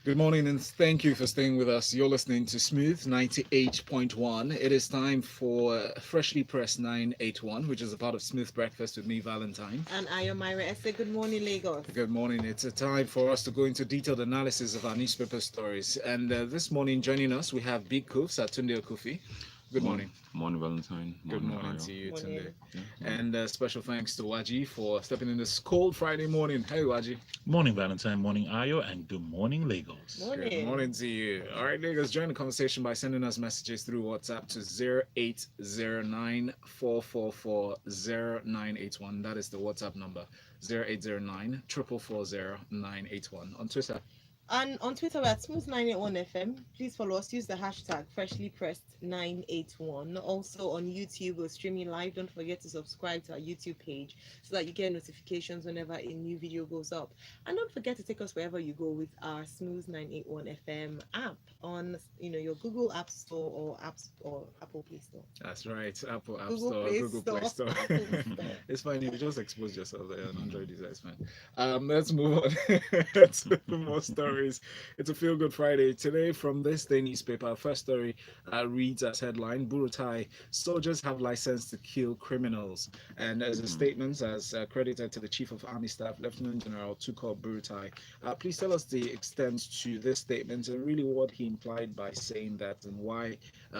Good morning and thank you for staying with us. You're listening to Smooth 98.1. It is time for Freshly Pressed 981, which is a part of Smooth Breakfast with me, Valentine. And I am Mairo-Ese. Good morning, Lagos. Good morning. It's a time for us to go into detailed analysis of our newspaper stories. And this morning, joining us, we have Big Koofs at Tunde Okufi. Good morning. Morning, Valentine. Good morning Ayo. to you, Morning. Tunde. Yeah, And special thanks to Waji for stepping in this cold Friday morning. Hey, Waji. Morning, Valentine. Morning, Ayo. And good morning, Lagos. Morning. Good morning to you. All right, Lagos, join the conversation by sending us messages through WhatsApp to 0809 444 0981. That is the WhatsApp number 0809 444 0981. On Twitter. And on Twitter, we're at Smooth981FM. Please follow us. Use the hashtag FreshlyPressed981. Also on YouTube, we're streaming live. Don't forget to subscribe to our YouTube page so that you get notifications whenever a new video goes up. And don't forget to take us wherever you go with our Smooth981FM app on your Google App Store or Apple Play Store. That's right. Apple App Google Store, Play Google Play Store. Apple Store. It's fine. You just expose yourself there on Android user. It's fine. Let's move on to more stories. It's a Feel Good Friday. Today, from this day newspaper, our first story reads as headline, Burutai, soldiers have license to kill criminals. And as a statement, as credited to the Chief of Army Staff, Lieutenant General Tukur Burutai. Please tell us the extent to this statement and really what he implied by saying that and why,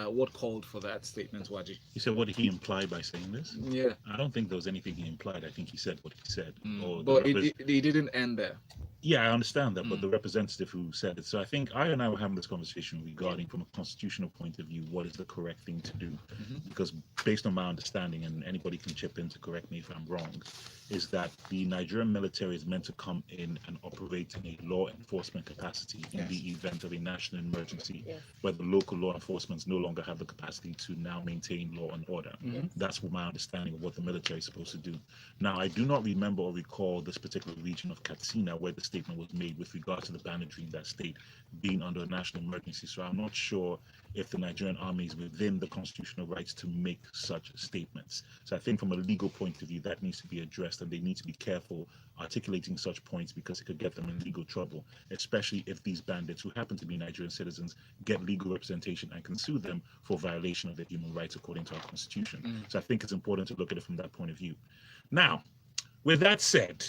what called for that statement, Waji. He said, what did he imply by saying this? Yeah. I don't think there was anything he implied. I think he said what he said. But it didn't end there. Yeah, I understand that, but the representative who said it. So I think I and I were having this conversation regarding, from a constitutional point of view, what is the correct thing to do? Because based on my understanding, and anybody can chip in to correct me if I'm wrong, is that the Nigerian military is meant to come in and operate in a law enforcement capacity in the event of a national emergency, where the local law enforcement no longer have the capacity to now maintain law and order. That's what my understanding of what the military is supposed to do. Now, I do not remember or recall this particular region of Katsina where the statement was made with regard to the banditry in that state being under a national emergency. So I'm not sure if the Nigerian army is within the constitutional rights to make such statements. So I think from a legal point of view, that needs to be addressed, and they need to be careful articulating such points because it could get them in legal trouble, especially if these bandits, who happen to be Nigerian citizens, get legal representation and can sue them for violation of their human rights according to our constitution. So I think it's important to look at it from that point of view. Now, with that said,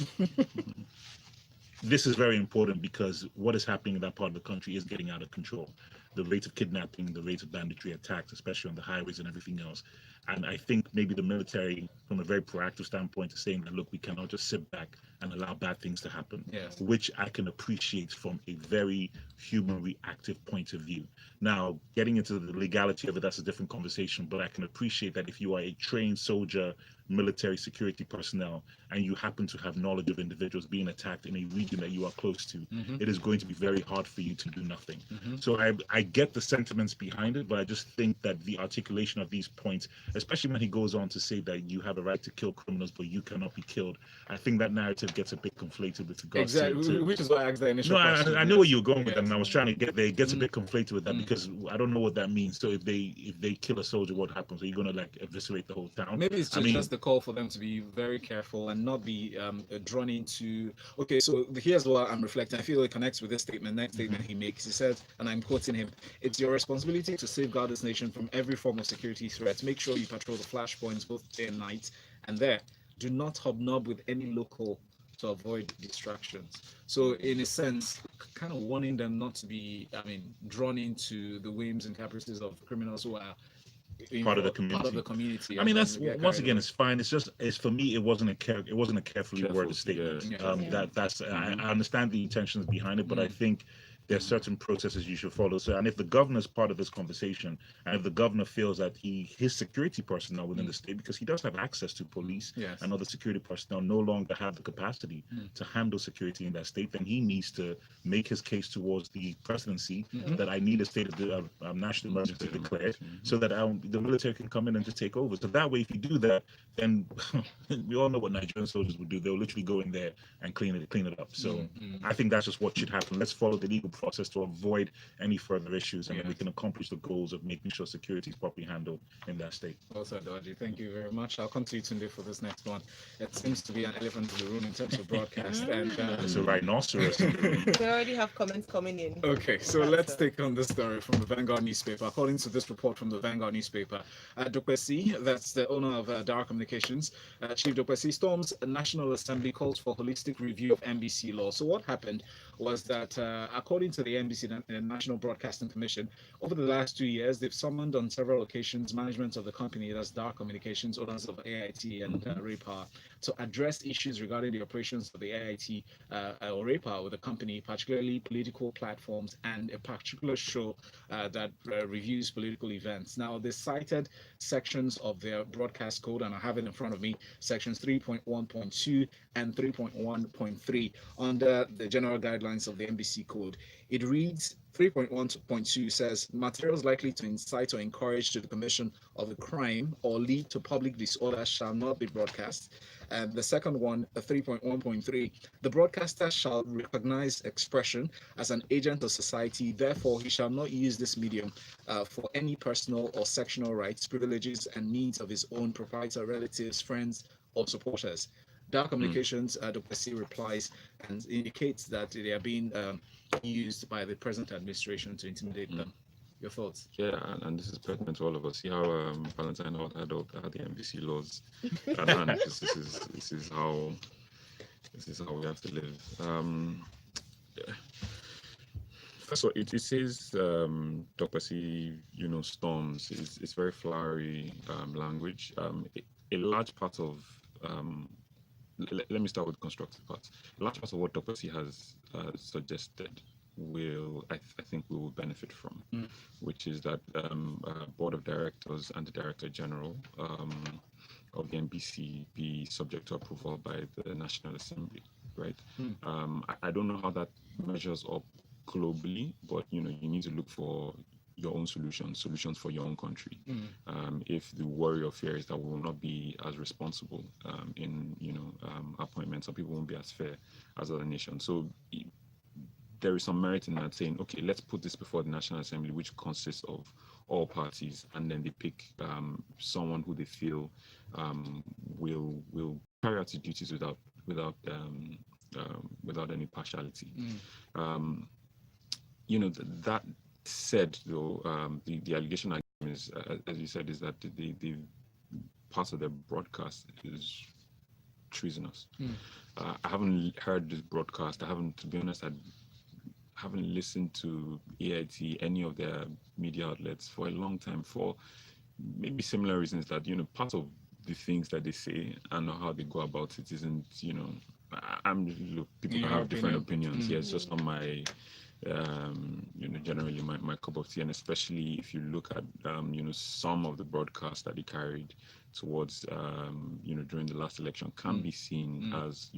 this is very important because what is happening in that part of the country is getting out of control. The rate of kidnapping, the rate of banditry attacks, especially on the highways and everything else. And I think maybe the military, from a very proactive standpoint, is saying that, look, we cannot just sit back and allow bad things to happen, which I can appreciate from a very human reactive point of view. Now, getting into the legality of it, that's a different conversation, but I can appreciate that if you are a trained soldier, military security personnel, and you happen to have knowledge of individuals being attacked in a region that you are close to, it is going to be very hard for you to do nothing. So I get the sentiments behind it, but I just think that the articulation of these points, especially when he goes on to say that you have a right to kill criminals, but you cannot be killed, I think that narrative gets a bit conflated with regards to which is why I asked the initial question. I know where you're going with that, and I was trying to get there. It gets a bit conflated with that because I don't know what that means. So if they kill a soldier, what happens? Are you going to eviscerate the whole town? Maybe it's just the call for them to be very careful and not be drawn into. Okay, so here's what I'm reflecting. I feel it connects with this statement. Next statement he makes. He said, and I'm quoting him: "It's your responsibility to safeguard this nation from every form of security threat. Make sure you patrol the flashpoints both day and night, and there, do not hobnob with any local to avoid distractions." So in a sense, kind of warning them not to be, drawn into the whims and caprices of criminals who are part of the community. I mean, that's once again, it's fine. It's for me, it wasn't a carefully worded statement. I understand the intentions behind it, but I think there's certain processes you should follow. So, and if the governor is part of this conversation, and if the governor feels that his security personnel within the state, because he does have access to police and other security personnel, no longer have the capacity to handle security in that state, then he needs to make his case towards the presidency that I need a state of national emergency declared, so that the military can come in and just take over. So that way, if you do that, then we all know what Nigerian soldiers would do. They'll literally go in there and clean it up. So I think that's just what should happen. Let's follow the legal process to avoid any further issues, and we can accomplish the goals of making sure security is properly handled in that state. Well said, Audrey. Thank you very much. I'll come to you, Tunde, for this next one. It seems to be an elephant in the room in terms of broadcast. And It's a rhinoceros. We already have comments coming in. okay, so let's take on this story from the Vanguard newspaper. According to this report from the Vanguard newspaper, Duplessis, that's the owner of Dara Communications, Chief Duplessis storms National Assembly, calls for holistic review of NBC law. So what happened was that, according to the NBC, the National Broadcasting Commission, over the last 2 years, they've summoned on several occasions management of the company, that's Dara Communications, owners of AIT and Raypower, to address issues regarding the operations of the AIT or Raypower with the company, particularly political platforms and a particular show that reviews political events. Now, they cited sections of their broadcast code, and I have it in front of me, sections 3.1.2 and 3.1.3 under the general guidelines of the NBC code. It reads, 3.1.2 says materials likely to incite or encourage to the commission of a crime or lead to public disorder shall not be broadcast. And the second one, 3.1.3, the broadcaster shall recognize expression as an agent of society. Therefore, he shall not use this medium for any personal or sectional rights, privileges, and needs of his own proprietor, relatives, friends, or supporters. Dara Communications, Dr. replies and indicates that they are being used by the present administration to intimidate them. Your thoughts? Yeah, and this is pertinent to all of us. See how Valentine had the NBC laws at hand. This is how we have to live. First of all, it says Dr. C, storms. It's very flowery language. A large part of let me start with the constructive parts. A large part of what Dr. C has suggested I think we will benefit from, which is that board of directors and the director general of the NBC be subject to approval by the National Assembly, right? I don't know how that measures up globally, but you need to look for your own solutions for your own country. If the worry or fear is that we will not be as responsible in appointments, or people won't be as fair as other nations. So there is some merit in that, saying, okay, let's put this before the National Assembly, which consists of all parties, and then they pick someone who they feel will carry out his duties without any partiality. That said, though, the allegation is, as you said, is that the part of the broadcast is treasonous. I haven't heard this broadcast. To be honest, I haven't listened to AIT, any of their media outlets, for a long time, for maybe similar reasons that, part of the things that they say and how they go about it isn't, people can have different opinions. Yeah, it's just not my, generally my cup of tea, and especially if you look at, some of the broadcasts that he carried towards, during the last election can be seen as,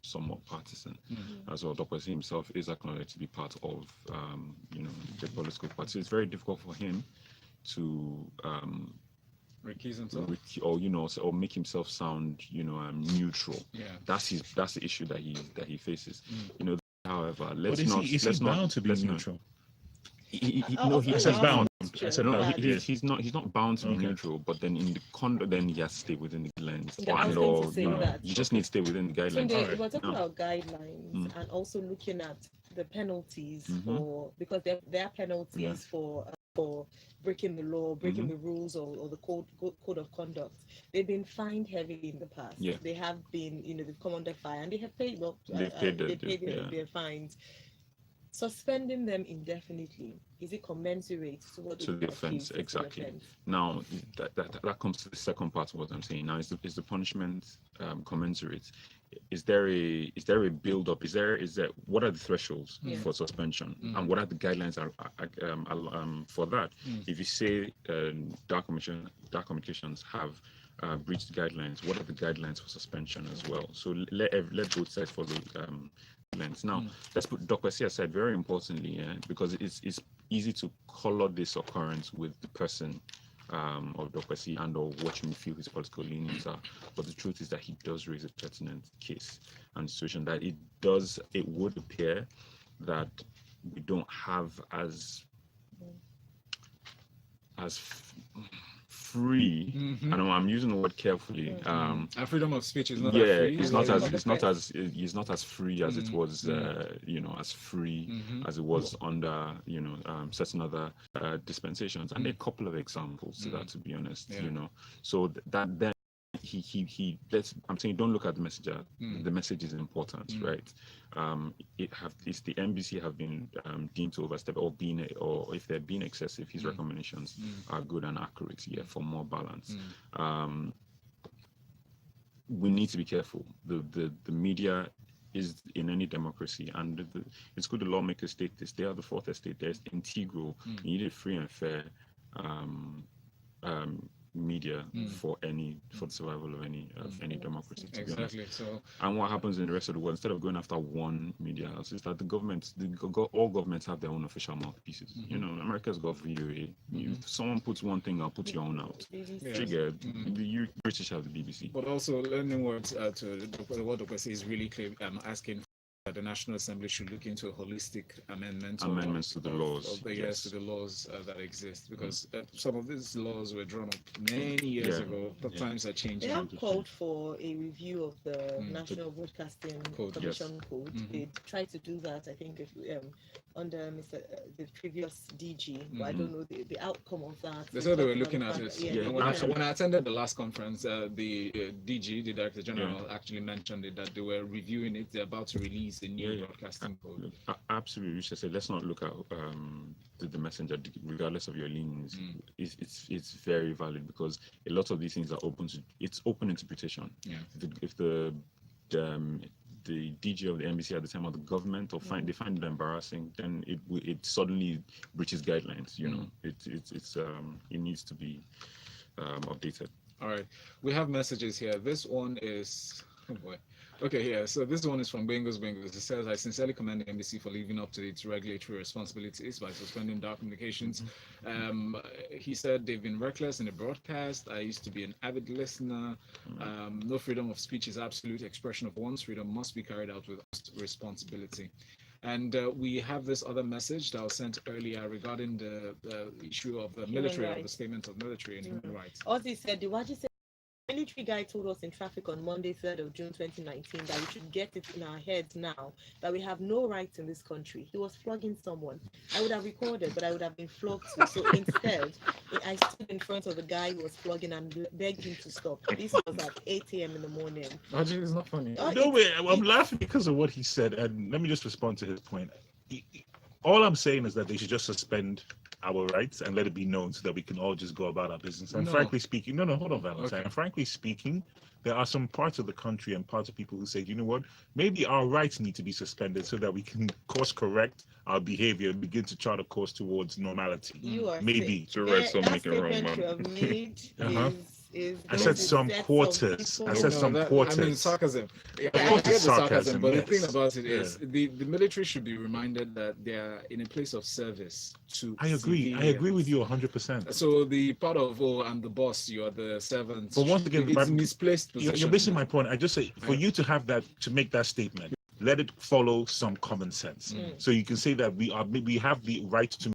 somewhat partisan as well. Dr. himself is acknowledged to be part of, the political party. So it's very difficult for him to recuse himself, or make himself sound, neutral. Yeah, that's the issue that he faces. However, Is he bound to be neutral? He's bound. I said no. He's not bound to be neutral, but then in the conduct, then he has to stay within the guidelines. You just need to stay within the guidelines. So we're talking about guidelines and also looking at the penalties because there are penalties for breaking the law, breaking the rules or the code of conduct. They've been fined heavily in the past. Yeah. They have been, they've come under fire and they have paid. They've paid their fines. Suspending them indefinitely, is it commensurate to the offense? Exactly. Now that comes to the second part of what I'm saying. Now, is the punishment commensurate? Is there a build up? Is there what are the thresholds for suspension, and what are the guidelines for that? If you say Dara Communications have breached the guidelines, what are the guidelines for suspension as well? So let both sides follow lens. Now, let's put Dr. C aside very importantly, because it's easy to color this occurrence with the person of Dr. C and or what you may feel his political leanings are. But the truth is that he does raise a pertinent case and situation that it would appear that we don't have as free, Mhm. and I'm using the word carefully. Our freedom of speech is not Yeah, that free. it's And not freedom as of the it's not press. as it's not as free as it was, as free Mhm. as it was under certain other dispensations. And there are a couple of examples to that, to be honest. Yeah. So that then he I'm saying don't look at the messenger. The message is important, right? It's the NBC have been deemed to overstep or if they're being excessive, his recommendations are good and accurate, for more balance. We need to be careful. The media is in any democracy, and it's good the lawmakers state this. They are the fourth estate. They're integral. You need a free and fair media for the survival of any democracy, to be honest. Exactly. So And what happens in the rest of the world, instead of going after one media house, is that all governments have their own official mouthpieces. America's got VOA. If someone puts one thing, I'll put your own out. BBC. Triggered. The British have the BBC. but also learning words to what Dr. is really clear, asking that the National Assembly should look into a holistic Amendments to the laws. To the laws that exist, because some of these laws were drawn up many years ago, but times are They changing. have called for a review of the National Broadcasting Code, Commission code. They tried to do that, I think, under the previous DG, but I don't know the outcome of that. They said they were looking at it. Yeah, Yeah, when absolutely. I attended the last conference, the DG, the Director General, actually mentioned it, that they were reviewing it. They're about to release a new broadcasting code. Absolutely, you should say. Let's not look at the messenger, regardless of your leanings. It's very valid, because a lot of these things are open interpretation. Yeah. If the DG of the NBC at the time, of the government, they find it embarrassing, then it suddenly breaches guidelines. It needs to be updated. All right, we have messages here. This one is, oh boy. Okay, yeah. So this one is from Bengals. It says, "I sincerely commend the NBC for living up to its regulatory responsibilities by suspending dark communications." He said they've been reckless in the broadcast. I used to be an avid listener. No freedom of speech is absolute. Expression of one's freedom must be carried out with responsibility. And we have this other message that was sent earlier regarding the issue of the military, of the statement of military and human rights. Ozzy said, the Waji said, military guy told us in traffic on Monday, 3rd of June 2019, that we should get it in our heads now that we have no rights in this country. He was flogging someone. I would have recorded, but I would have been flogged too. So instead, I stood in front of the guy who was flogging and begged him to stop. This was at 8 a.m. in the morning. Actually, it's not funny. No, wait, I'm laughing because of what he said, and let me just respond to his point. All I'm saying is that they should just suspend our rights and let it be known so that we can all just go about our business. And frankly speaking, hold on, Valentine. Okay. And frankly speaking, there are some parts of the country and parts of people who say, you know what, maybe our rights need to be suspended so that we can course correct our behavior and begin to chart a course towards normality. You are Maybe. To write some that making wrong, statement you man. have made is I said some quarters. I said some quarters. I mean, sarcasm. Yeah, Of I course get it's the sarcasm, but yes. the thing about it is the military should be reminded that they are in a place of service to I agree. I agree with you 100%. So the part of, I'm the boss, you are the servant. But once again, it's misplaced position. You're missing my point. I just say for you to have that, to make that statement, let it follow some common sense. So you can say that we have the right to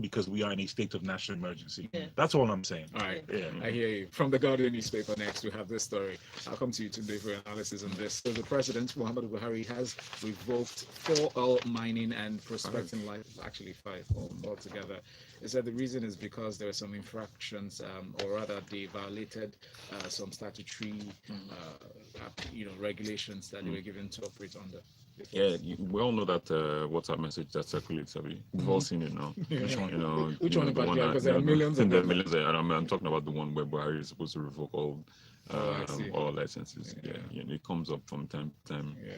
because we are in a state of national emergency. That's all I'm saying. All right, I hear you. From the Guardian newspaper next, we have this story. I'll come to you today for analysis on this. So the president, Muhammadu Buhari, has revoked 4 oil mining and prospecting licenses, actually 5 altogether. It said the reason is because there were some infractions, or rather they violated some statutory regulations that they were given to operate under. Yeah, we all know that WhatsApp message that circulates. We've all seen it now. Which one? Which one in particular? Because there are millions of there are them. millions. And I'm talking about the one where Buhari is supposed to revoke all licenses. Yeah, it comes up from time to time. Yeah.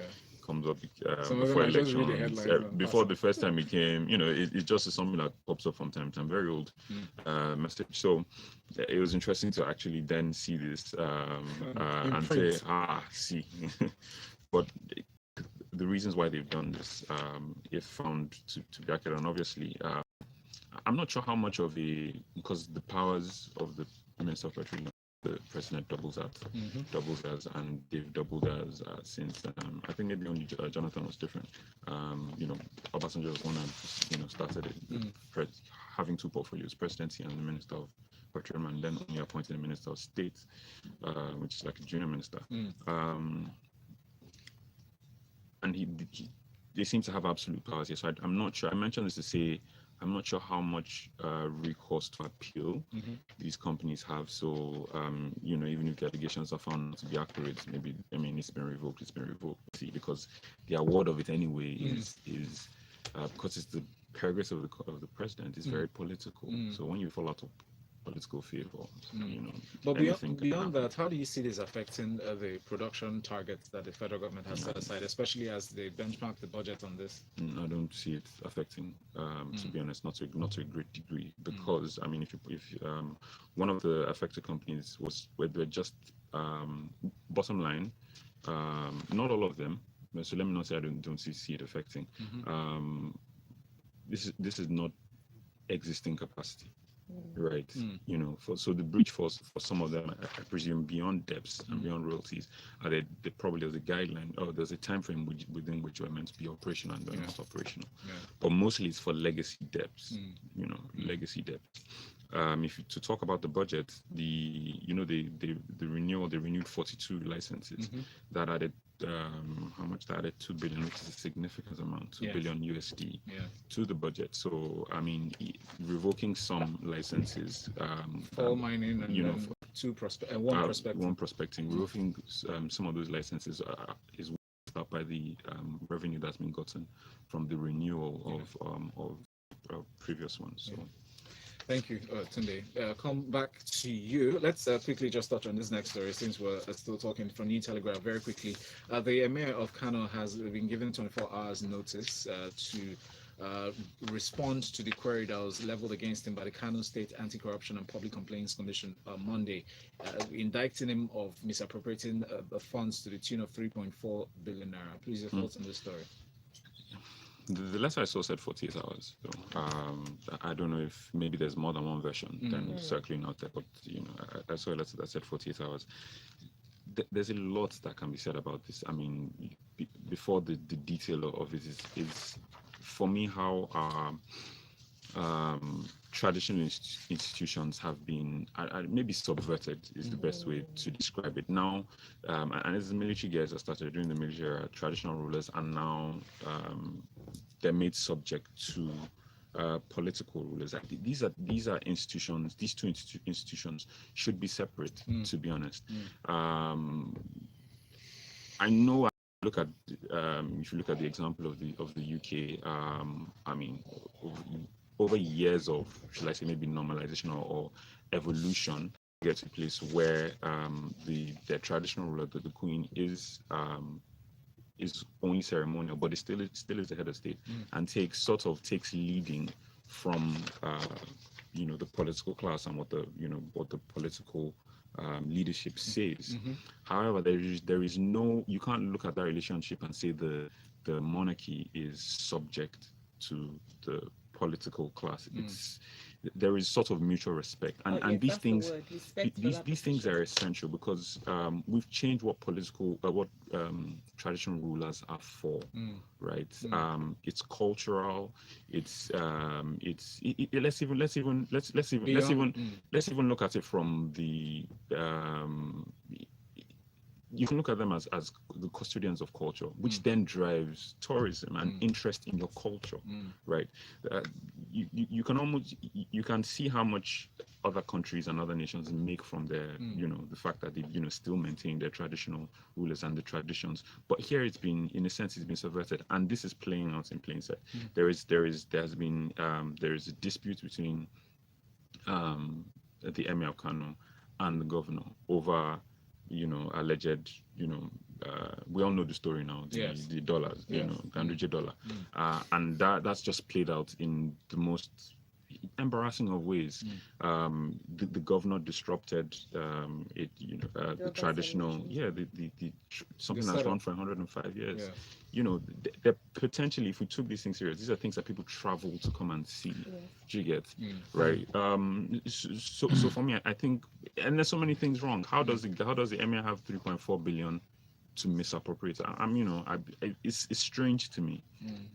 Comes up Some of them before I just read the elections. headlines Before the first time it came, it just is something that pops up from time to time. Very old message. So it was interesting to actually then see this and say, see. But the reasons why they've done this, if found to be accurate, and obviously, I'm not sure how much of because the powers of the Minister of Petroleum the president doubles as, and they've doubled as since. I think maybe only Jonathan was different. Obasanjo was one and started it, having two portfolios: presidency and the minister of petroleum, and then only appointing a minister of state, which is like a junior minister. And they seem to have absolute powers here. So I'm not sure. I mentioned this to say I'm not sure how much recourse to appeal these companies have. So, even if the allegations are found to be accurate, maybe, it's been revoked. See, because the award of it anyway is because it's the prerogative of the president, is very political. So when you fall out of political favor, But beyond that, how do you see this affecting the production targets that the federal government has set aside, especially as they benchmark the budget on this? I don't see it affecting, to be honest, not to a great degree, because if one of the affected companies were just bottom line, not all of them. So let me not say I don't see it affecting. This is not existing capacity. Right, so the breach for some of them, I presume, beyond debts and beyond royalties, probably there's a guideline or there's a time frame within which you're meant to be operational and they're not operational. But mostly it's for legacy debts, legacy debts. To talk about the budget, the renewal, they renewed 42 licenses. That added how much that added? 2 billion, which is a significant amount, 2 billion USD to the budget. So revoking some licenses for mining and one prospecting, revoking some of those licenses is up by the revenue that's been gotten from the renewal of previous ones. So. Thank you, Tunde. Come back to you. Let's quickly just touch on this next story since we're still talking from New Telegraph very quickly. The Emir of Kano has been given 24 hours notice to respond to the query that was leveled against him by the Kano State Anti-Corruption and Public Complaints Commission on Monday, indicting him of misappropriating the funds to the tune of 3.4 billion naira. Please, your thoughts on this story. The letter I saw said 48 hours. So, I don't know if maybe there's more than one version than circling out there, but I saw a letter that said 48 hours. There's a lot that can be said about this. Before the detail of it is for me how traditional institutions have been maybe subverted is the best way to describe it. Now, and as the military guys that started during the military era, traditional rulers are now they're made subject to political rulers. These are institutions. These two institutions should be separate. To be honest, I know. Look at if you look at the example of the UK, over years of, should I say, maybe normalization or evolution, get to a place where their traditional ruler, the Queen, is only ceremonial, but it still is the head of state, and takes leading from the political class and what the political leadership says. However, there is no, you can't look at that relationship and say the monarchy is subject to the political class. There is sort of mutual respect, and these things are essential because we've changed what traditional rulers are for, right? It's cultural. Let's even look at it from the you can look at them as the custodians of culture, which then drives tourism and interest in your culture, right? You can see how much other countries and other nations make from their, the fact that they, still maintain their traditional rulers and the traditions. But here it's been, in a sense, it's been subverted, and this is playing out in plain sight. There is a dispute between the Emir of Kano and the governor over alleged, we all know the story now, the dollars, Ganduje dollar. And that's just played out in the most embarrassing of ways. The governor disrupted it, the urban traditional, celebration. something The that's run setup. for 105 years. Yeah. They're potentially, if we took these things serious, these are things that people travel to come and see. Yes. Do you get? Mm. Right? So for me, I think, and there's so many things wrong. How does the emir have 3.4 billion to misappropriate? It's strange to me.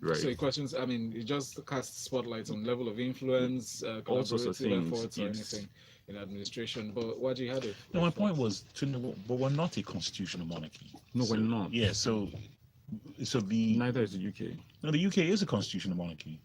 Right? So it questions. I mean, it just casts spotlights on level of influence, All sorts of collaborative things. efforts, or anything in administration. But what you had it? No, my point was, but we're not a constitutional monarchy. No, we're not. Yeah, so Neither is the UK. no, the UK is a constitutional monarchy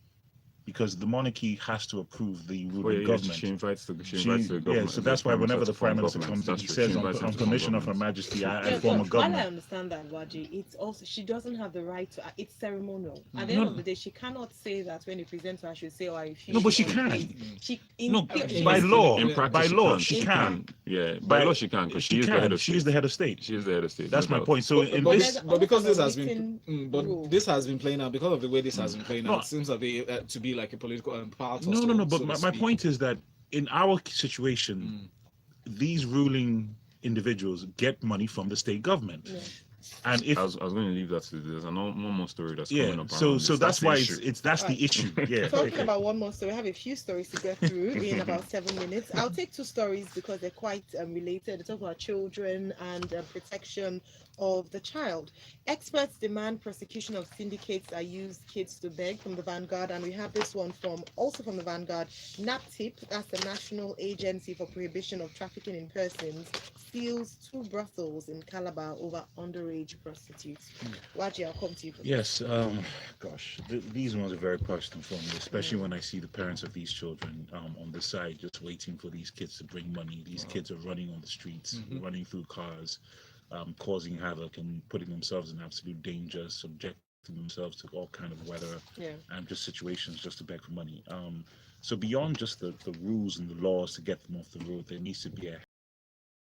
because the monarchy has to approve the Oh, ruling yeah, government. she invites the Yeah, government. so that's why whenever the prime minister government, comes in, that's he true. says She on invites them to form permission of Her government. Majesty, I Yeah, form a but while I government. understand that, Waji, it's also she doesn't have the right to. It's ceremonial. At the end of the day, she cannot say that when he presents her, she'll say, "Oh, I refuse." No, but to she complete." can. She No, theory, by yes. law, In practice, by she law, can't. she can. Yeah, by law she can because she is the head of She state. is the head of state. She is the head of state. That's no my doubt. point. So in But, this, there's because this almost has an been, rule. but this has been playing out because of the way this has been playing No. out. It seems to be like a political power no, tussle, but so to my speak. point is that in our situation, these ruling individuals get money from the state government, Yeah. and if I was going to leave that to there's one more story that's yeah, coming up. so around this. that's the why issue. it's that's the Right. issue. Yeah. Talking Okay. about one more story, we have a few stories to get through in about 7 minutes. I'll take two stories because they're quite related. They talk about children and protection of the child. Experts demand prosecution of syndicates that use kids to beg, from the Vanguard, and we have this one from the Vanguard. NAPTIP, that's the National Agency for Prohibition of Trafficking in Persons, seals 2 brothels in Calabar over underage prostitutes. Waji, I'll come to you for this. Yes. Gosh, these ones are very personal for me, especially when I see the parents of these children on the side just waiting for these kids to bring money. These kids are running on the streets, running through cars, causing havoc and putting themselves in absolute danger, subjecting themselves to all kind of weather and just situations just to beg for money. So beyond just the rules and the laws to get them off the road, there needs to be a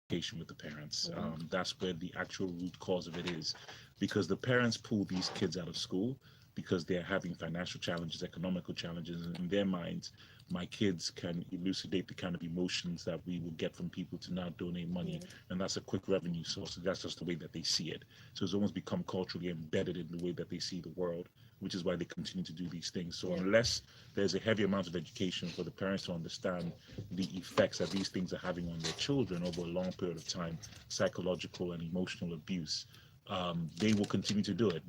communication with the parents. That's where the actual root cause of it is, because the parents pull these kids out of school because they're having financial challenges, economical challenges, and in their minds, my kids can elucidate the kind of emotions that we will get from people to now donate money, and that's a quick revenue source. That's just the way that they see it. So it's almost become culturally embedded in the way that they see the world, which is why they continue to do these things. So unless there's a heavy amount of education for the parents to understand the effects that these things are having on their children over a long period of time, psychological and emotional abuse, they will continue to do it.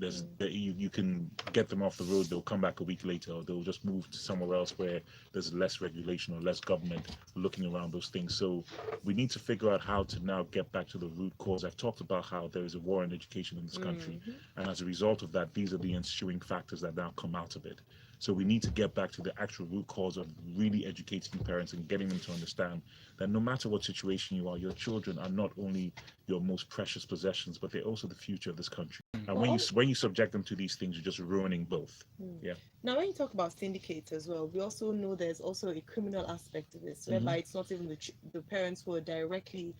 You can get them off the road, they'll come back a week later, or they'll just move to somewhere else where there's less regulation or less government looking around those things. So we need to figure out how to now get back to the root cause. I've talked about how there is a war in education in this country, and as a result of that, these are the ensuing factors that now come out of it. So we need to get back to the actual root cause of really educating parents and getting them to understand that no matter what situation you are, your children are not only your most precious possessions, but they're also the future of this country. And when you subject them to these things, you're just ruining both. Yeah. Now, when you talk about syndicates as well, we also know there's also a criminal aspect to this, whereby it's not even the parents who are directly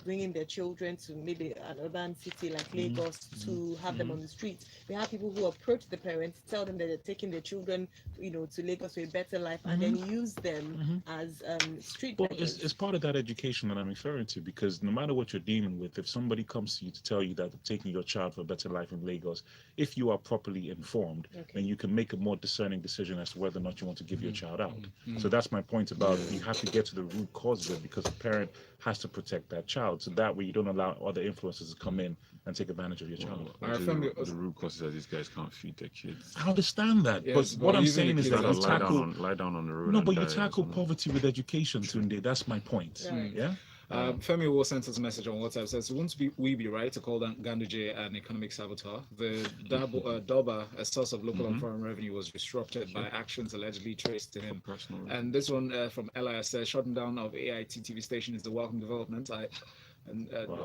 bringing their children to maybe an urban city like Lagos to have them on the streets. We have people who approach the parents, tell them that they're taking their children, to Lagos for a better life, and then use them as street Well, beggars. it's part of that education that I'm referring to, because no matter what you're dealing with, if somebody comes to you to tell you that they're taking your child for a better life in Lagos, if you are properly informed, then you can make a more discerning decision as to whether or not you want to give your child out. So that's my point about you have to get to the root cause of it, because the parent has to protect that child. So that way you don't allow other influences to come in and take advantage of your child. The root cause is that these guys can't feed their kids. I understand that, Yes, but what but I'm using saying the is kids that as you lie tackle down on the road. no, and but you die or tackle something. poverty with education, Tunde. That's my point. Right. Yeah. Femi Wo sent us a message on WhatsApp. Says, "Won't we be right to call Ganduje an economic saboteur? The Doba, a source of local and foreign revenue, was disrupted by actions allegedly traced to him." Personal. And this one from Elias says, "Shutting down of AIT TV station is the welcome development." Wow.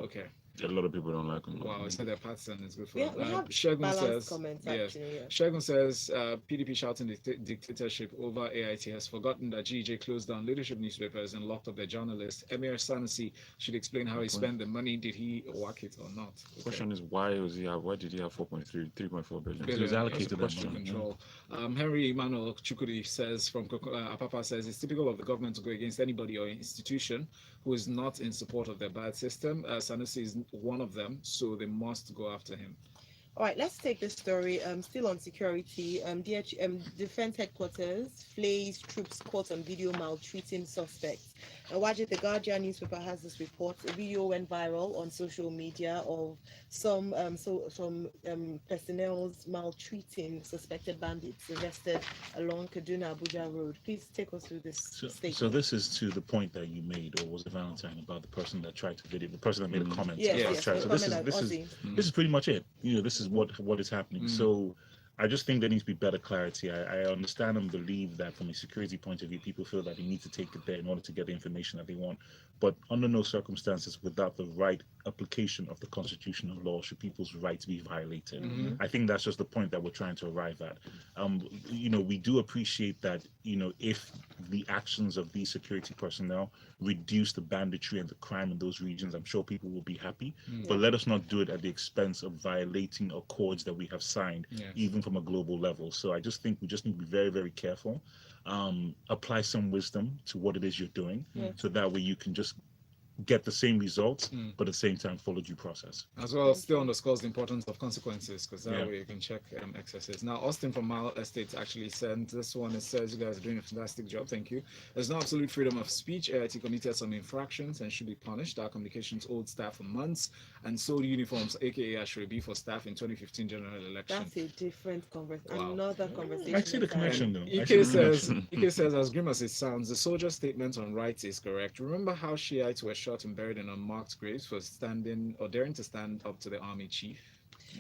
Okay. A lot of people don't like him. Wow, it's not their pattern. It's good for We, them. we have Shegun balanced says, comments yes. actually. Yeah. Shegun says, PDP shouting dictatorship over AIT has forgotten that GJ closed down leadership newspapers and locked up their journalists. Emir Sanusi should explain how he spent the money. Did he whack it or not? The question is, why did he have 3.4 billion? It was allocated That's a that question money, control. Henry Emmanuel Chukudi says from Apapa says it's typical of the government to go against anybody or institution who is not in support of their bad system. Sanusi is one of them, so they must go after him. All right, let's take this story. Still on security. Defense headquarters flays troops caught on video maltreating suspects. And Wajid, the Guardian newspaper has this report. A video went viral on social media of some personnel's maltreating suspected bandits arrested along Kaduna Abuja Road. Please take us through this statement. So this is to the point that you made, or was it Valentine, about the person that tried to video, the person that made a comment. Yes. So this is pretty much it. This is what is happening. So I just think there needs to be better clarity. I understand and believe that from a security point of view, people feel that they need to take it there in order to get the information that they want. But under no circumstances, without the right application of the constitutional law, should people's rights be violated. I think that's just the point that we're trying to arrive at. We do appreciate that, if the actions of these security personnel reduce the banditry and the crime in those regions, I'm sure people will be happy. But let us not do it at the expense of violating accords that we have signed, even from a global level. So I just think we just need to be very, very careful. Apply some wisdom to what it is you're doing, so that way you can just get the same results, but at the same time follow due process. As well, still underscores the importance of consequences, because that way you can check excesses. Now, Austin from Mairo-Ese actually sent this one. It says, you guys are doing a fantastic job. Thank you. There's no absolute freedom of speech. AIT committed some infractions and should be punished. Our communications owed staff for months and sold uniforms, aka Ashrebi, for staff in 2015 general election. That's a different conversation. Wow. Another conversation. I see the connection, though. Ike says, as grim as it sounds, the soldier's statement on rights is correct. Remember how Shiites were shot and buried in unmarked graves for standing or daring to stand up to the army chief?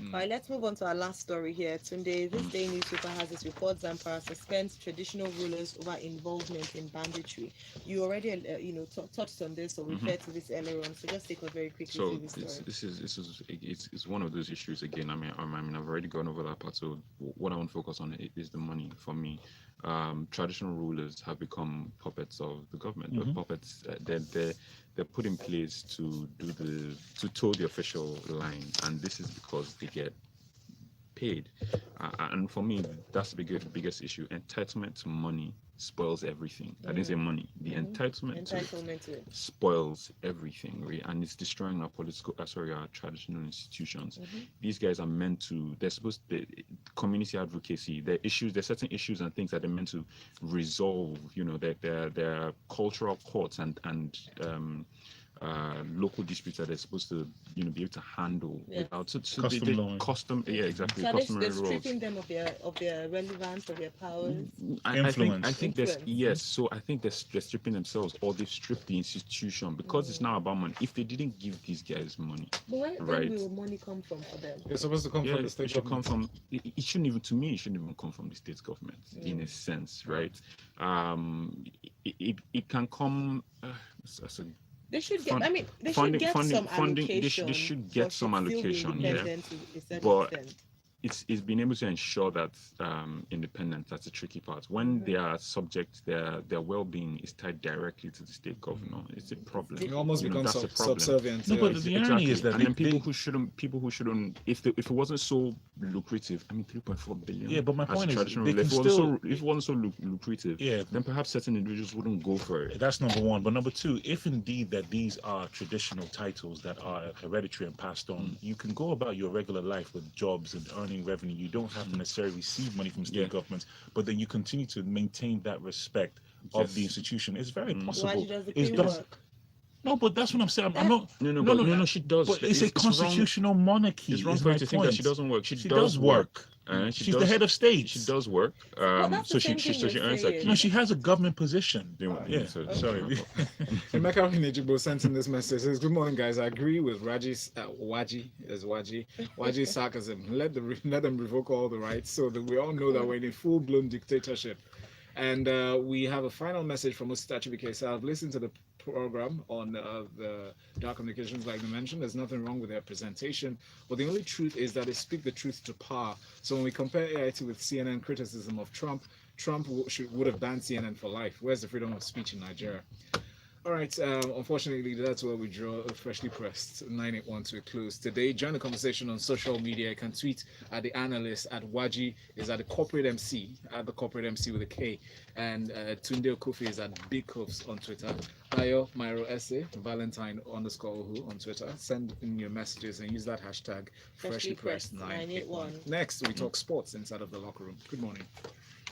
All right, let's move on to our last story here. Today, this day newspaper has this report: Zamfara suspends traditional rulers over involvement in banditry. You already, touched on this or referred to this earlier on. So just take us very quickly So through this story. it's one of those issues again. I mean, I've already gone over that part. So what I want to focus on is the money for me. Traditional rulers have become puppets of the government. The puppets, they're put in place to toe the official line, and this is because they get paid. And for me, that's the biggest issue. Entitlement to money spoils everything. I didn't say money. The entitlement to it spoils everything, right? And it's destroying our our traditional institutions. These guys are meant to. They're supposed to community advocacy. There's certain issues and things that they're meant to resolve. Their cultural courts and local disputes that they're supposed to be able to handle without They're stripping them of their relevance, of their powers. I think there's so I think they're stripping themselves, or they've stripped the institution, because it's now about money. If they didn't give these guys money, but where will money come from for them? It's supposed to come from the state. It should come from. It shouldn't even come from the state government in a sense, right? It can come. They should get. They should get some allocation. They should get some allocation, but it's being able to ensure that independence. That's the tricky part. When they are subject, their well-being is tied directly to the state governor. It's a problem. You almost become subservient. No, but the irony is that people who shouldn't, if it wasn't so lucrative, 3.4 billion. Yeah, but my point is, if it wasn't so lucrative, yeah, then perhaps certain individuals wouldn't go for it. That's number one. But number two, if indeed that these are traditional titles that are hereditary and passed on, you can go about your regular life with jobs and earning revenue. You don't have to necessarily receive money from state governments, but then you continue to maintain that respect of the institution. It's very possible. Why does the queen work? No, but that's what I'm saying. I'm not. No, she does. But it's a constitutional monarchy. It's wrong for you to think that she doesn't work. She does work. She's the head of state. She does work. So she earns her keep. No, she has a government position. Yeah. Sorry. Emeka Hinejigbo sent in this message. Says, "Good morning, guys. I agree with Waji's sarcasm. Let them revoke all the rights, so that we all know that we're in a full-blown dictatorship." And we have a final message from Osita Chibike. So I've listened to the program on the dark communications, like they mentioned. There's nothing wrong with their presentation, but the only truth is that they speak the truth to power. So when we compare AIT with CNN criticism of Trump, Trump would have banned CNN for life. Where's the freedom of speech in Nigeria? All right. Unfortunately, that's where we draw a freshly pressed 981 to a close. Today, join the conversation on social media. You can tweet at the Analysts, at Waji is at the Corporate MC, at the Corporate MC with a K, and Tunde Kofi is at Big Cuffs on Twitter. Mairo-Ese, Valentine _who on Twitter. Send in your messages and use that hashtag freshly pressed 981. Next, we talk sports inside of the locker room. Good morning.